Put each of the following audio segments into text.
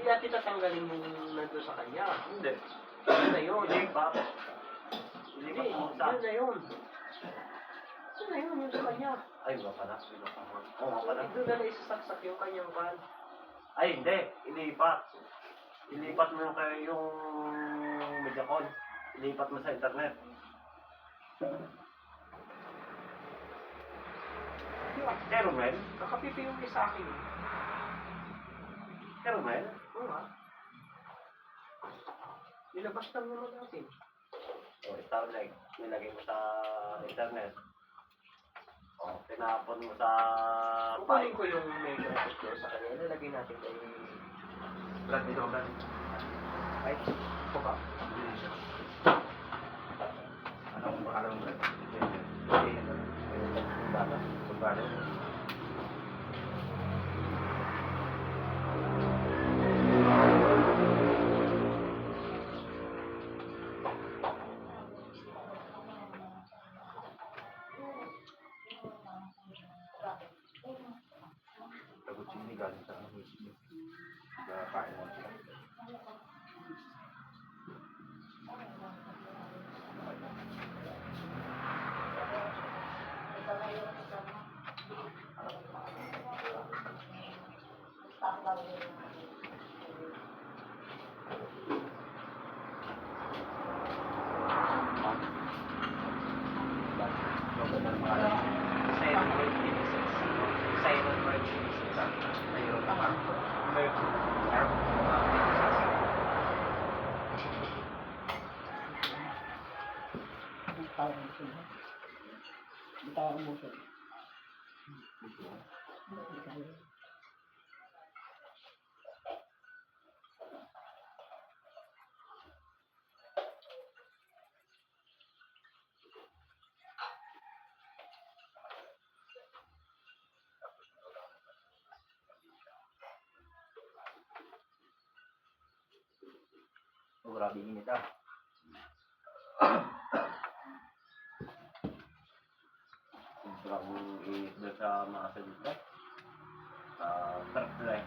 natin tatanggalin yung nandun sa kanya. Hindi. Yun na yun. Lipat. Hindi, Lipat mo yun sa... na yun. Yun na yun, yung sa kanya. Ay, wala pala. Oo, pala. Doon na naisasaksak yung kanyang van. Ay, hindi. Ilipat. Ilipat mo yung Mediacom. Ilipat mo sa internet. Jeromel? Nakapipi yung sa akin. Jeromel? Oo nga. Nilabas lang naman natin. O, Starlink. Nilagay mo sa internet. O, tinapon mo sa... Kukunin ko yung may graphic ko sa kanya. Nalagay natin kay... Brad Minogan. Ay, ito ba? Alam mo, Brad? Hindi. Bata. Bata. Tapos hindi galing sa kain mo siya. Grabe init ah. Sobrang init doon sa mga salita. Terplay.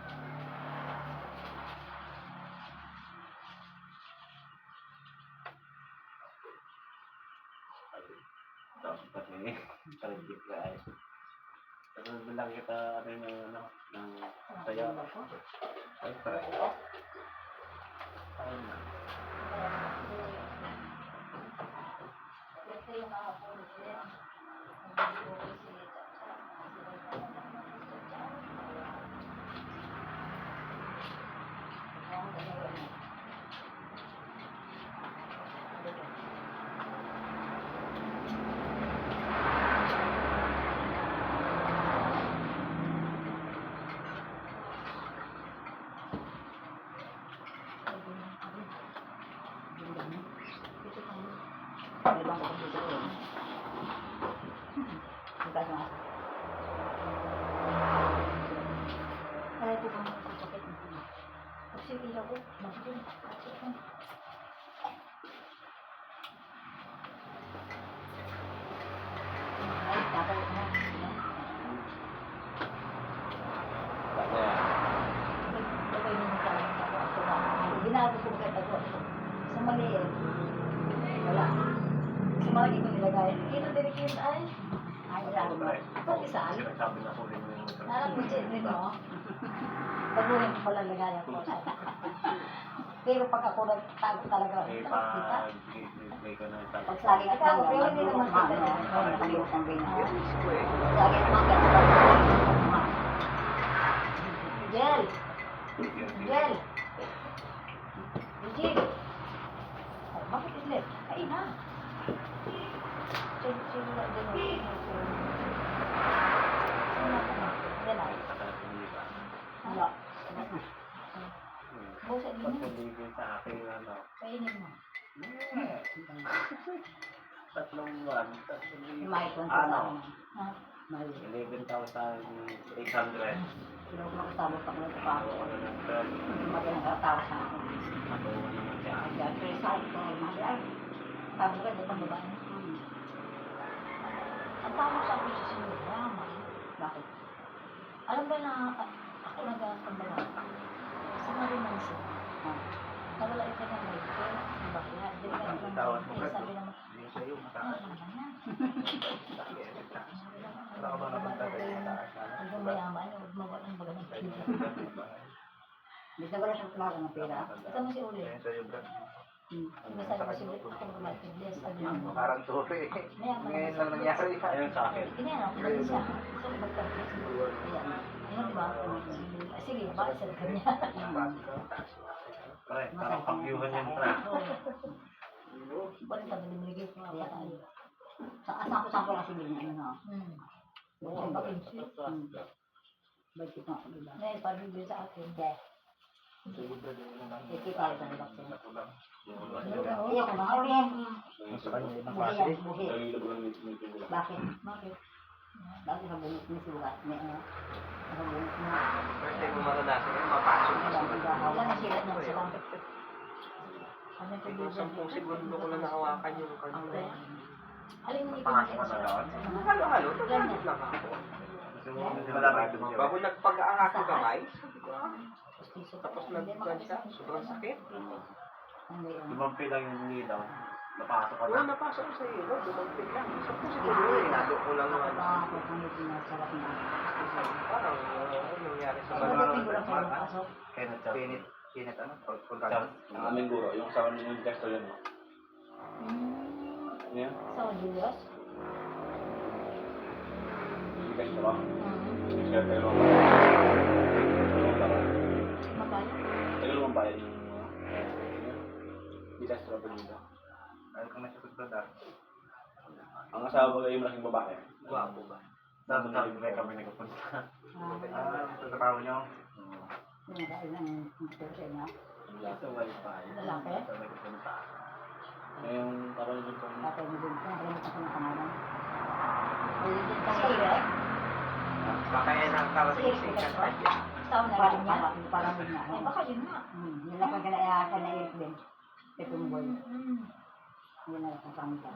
Tapos kasi, kalibig ka ay. Tapos bilang kita rin ng saya. Ay, parang. Ayun na. Ginagawa ko kahit ako sa maliit. Wala. Sa maliit ko nilagay. Kita din kita ay. Ay, wala ba? Ito isaan. Sabi na huli mo yung motor. Narap mo siya din mo. Pag-uwi ko pala lagayan ko. Pero pag ako nagtago talaga, Eh, kita. pag-play ko na yung sabi. Pag saging at ako, pero hindi naman kita na. Nakalimutan ang bina. Saging at mga Gel! Gel! Gel! Oh, bakit islet? Ay na! Chill na din. Gel ay. Wala. Busa din mo. Pagpabigay sa akin, Kainin mo. tatlong buwan. May kwento sa Ano? amin. Ha? May. 11,800. Pero kung nakasabot ako ng trabaho, Ano ng 12. magandang katawa sa akin. Matuwa naman siya. Kaya, pero sabi ko, mahal ay. Sabi ko, dito ang babae. Ang tawag sa akin sa sinyo, yaman. Bakit? Alam ba na ako nag-aasambala? Sa Marimansi. Wala ka ba napunta kayo sa taas? Hanggang mayaman, huwag mawala ng baga ng pera. Basta wala siyang kumakain ng pera. Ito mo si Uli. Basta ko si Uli, ako gumalit. Bless, sabi mo. Parang turi. Mayaman. Ngayon lang nangyari. Ayun sa akin. Inayaan ko lang siya. Gusto ko magka-bless. Ayan. Ayun, di ba? Sige, baka sa kanya. Pre, parang kabyuhan yan, pre. Balik ka, bilimigay ko nga pa tayo. Sampo lang sige niya, ano. Bukan ba kinsi? Ba't kita ako diba? Ngayon, pag-review sa akin, yes. Kita ko sa nilak ko. Iya ko mga ulit. Buhi. Bakit? Bakit? Bakit nabungot ni sulat? Nabungot na. First time mo maranasan yun, mapasok ka sa Wala na sila ng sila. Ano ito Siguro 10 segundo ko lang nakawakan yung kanina. Alin mo Pangasok ka na doon? Halo-halo, tumagit lang ako. Bago nagpag-aang ako kamay, tapos nag-plan siya, sobrang sakit. Lumampi lang yung nilaw. Napasok ka Oo, na. napasok ko sa iyo, dumampit lang. 10 segundo eh, lalo ko lang naman. Parang, ano nangyari sa mga Kenneth Chow. Pinit ano? Chow. Ang aming guro, yung sa kanila yung gesto yun. Ano yan? Sa Julius? Yung gesto ba? Kaya pero Magkano? tayo naman bayan yung yung gesto ba dito. Ano kung nasagot ba da? Ang asawa ba yung malaking babae? Gwapo ba? Dapat sabi kami nagpupunta. Sa tao nyo? Nakain ng picture niya. Sa wifi. Lalaki? Sa nagpupunta. Yung parang yung Tatay mo din ko. Nakalimutan ko ng pangalan. Si Irek? Baka yan ang karating sikat pa dyan. Tao na rin niya. Parang yun nga. Ay, baka yun nga. Yun lang pag na Irek din. Pepong boy. Yun lang ang pangita.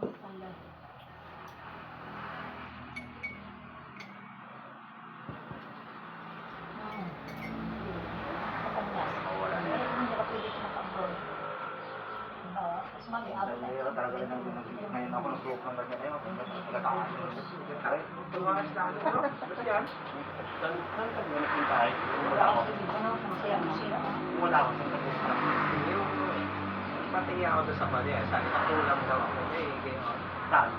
Wala na. Hindi nakapilit na ka-abroad. Mas mag-abot na. Ngayon ako nag-book ng ganyan ngayon. Nagkataon. Tumangas na ano, no? Basta yan. Saan ka ba nagpunta ay? Wala ako. Wala ako sa nagpunta. Yung patingin ako doon sa mali, sabi nakulang daw ako. Eh, gano'n. Saan?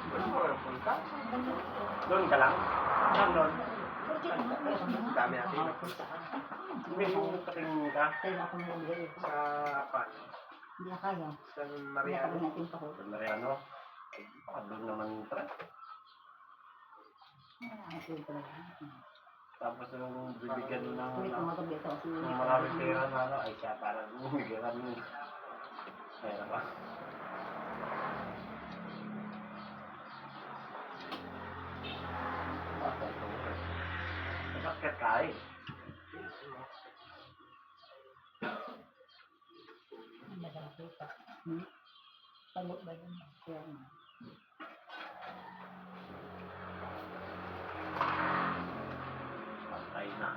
Wala ko lang punta. Doon ka lang? Saan doon? Dami natin. Hindi yung katingin ka. Sa pan. Hindi na kaya. Sa Hindi na Mariano. kaya natin pa ko. Sa Mariano. Ay, baka doon naman yung tra. Tapos yung bibigyan ng Kulit ang mga gabi ito. ng maraming pera na ano, ay siya parang bibigyan ng pera ba? Masakit ka eh. Pagod ba yun? Kaya nga. Patay na.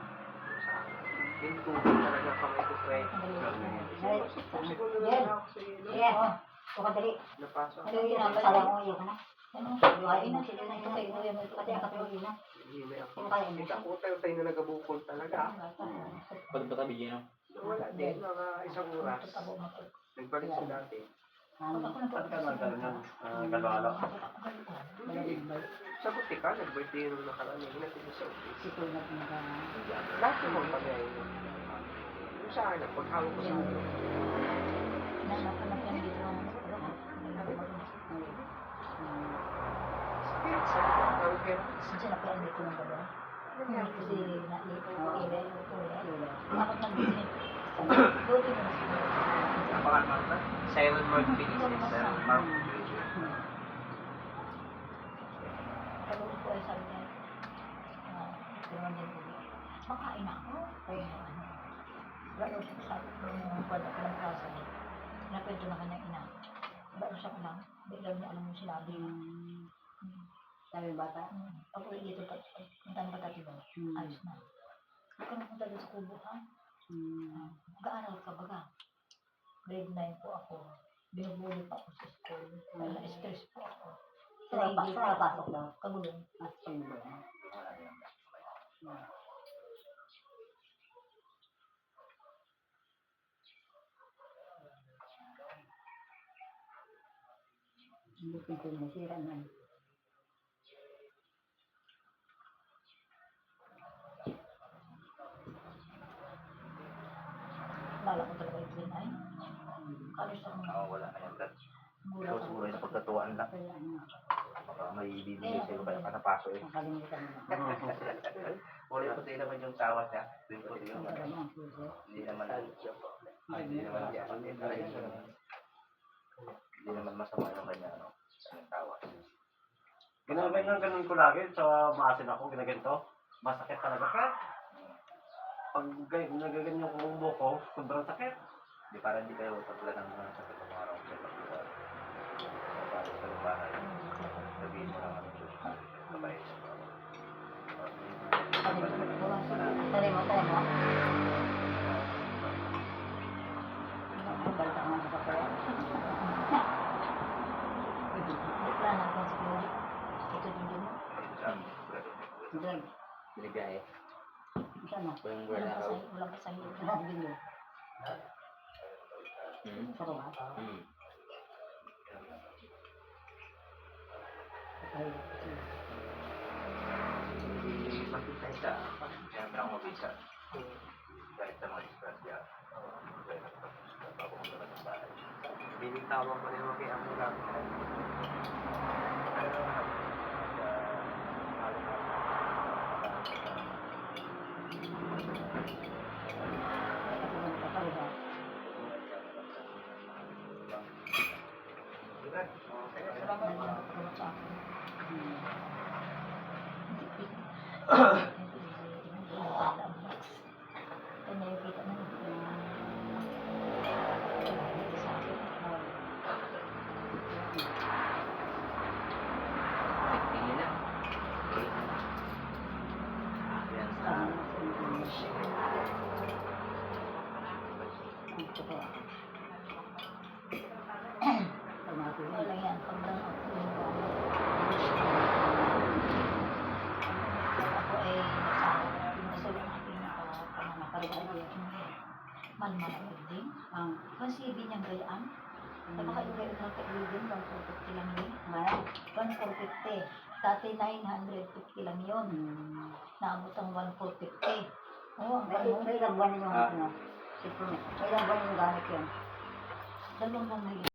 Yung tubig talaga kamay ko, pre. Siguro na lang ako sa ilo. Yes. Dali. Napasok. Ano yun ang kasala mo? Iyo ka na? Ano? Iwain na sila na ito kayo. Kasi ang kapatid na. Hindi na ako. Sino kaya mo? Ikaw tayo na nagabukol talaga. Pag batabi niya, no? Wala din, mga isang oras. Nagbalik sa dati. Saan ka nagkaroon ng galwalo? Sa butika, nag-birthday nung nakaraan. Hinatid sa office. Sito na pinaka... Lahat yung mga pagay. Yung sa akin, paghawak ko sa akin. Spirit sa tawag kayo. Napakan Mark na? Siren Mark Phillips. Siren Mark Makain ako. Kaya ano. Lalo siya sabi ko nung kwento ko ng klase. Nakwento na kanyang ina. Lalo siya lang. Biglang niya alam yung sinabi. Sabi ng bata? Pag uwi dito, punta ng patatibaw. Ayos na. Huwag ka na punta doon sa kubo, ha? Mag-aaral ka baga. Grade 9 po ako. Binubuli pa ako sa school. Dahil na-stress po ako. Saan napasok daw? Kagulong. Mas panggulo. Hindi pinto nasira na. Lala ko talaga yung ay. Kalis ako. Wala na yan. Mura ka. Siguro yung pagkatuan lang. Kaya ano, Baka may ibibigay sa'yo ba na paso eh. nakalimutan mo na. Wala ko tayo naman yung tawas niya. Doon ko yung Ang ano, ang puso. hindi naman hindi naman masama yung kanya ano, yung tawas. Ganun ko lagi sa maasin ako, ginaganto. Masakit talaga ka. Pag nagaganyan ko ang buko, sobrang sakit. Di para hindi kayo pagla ng mga sakit ng araw sa pagkuhan. Para sa bahay, sabihin mo lang ano sabay. Tari mo. Balita nga sa kapaya. Wala na ako siguro. Ito din din. Drag. Binibiyahe. Saan na? Kung Walang kasahil. Lahat din yun. Sa ba? Ay, makita siya. Siyempre ako mabisa. Kahit sa mga disgrasya. Binitawan ko rin mga ang mula. Kanya yung kita na. Tingin na. Yan sa Wala yan. Paglang ako ay nasa yung aking pananakargaan. Man-manapag din. Kasi niyang gayaan. Napaka-igay ng kaibigan, 150 lang yun. 150. Dati 950 lang yun. Naabot ang 150. Oo, ang may ilang buwan yung ano? May ilang buwan yung gamit yun? 2 buwan na yun.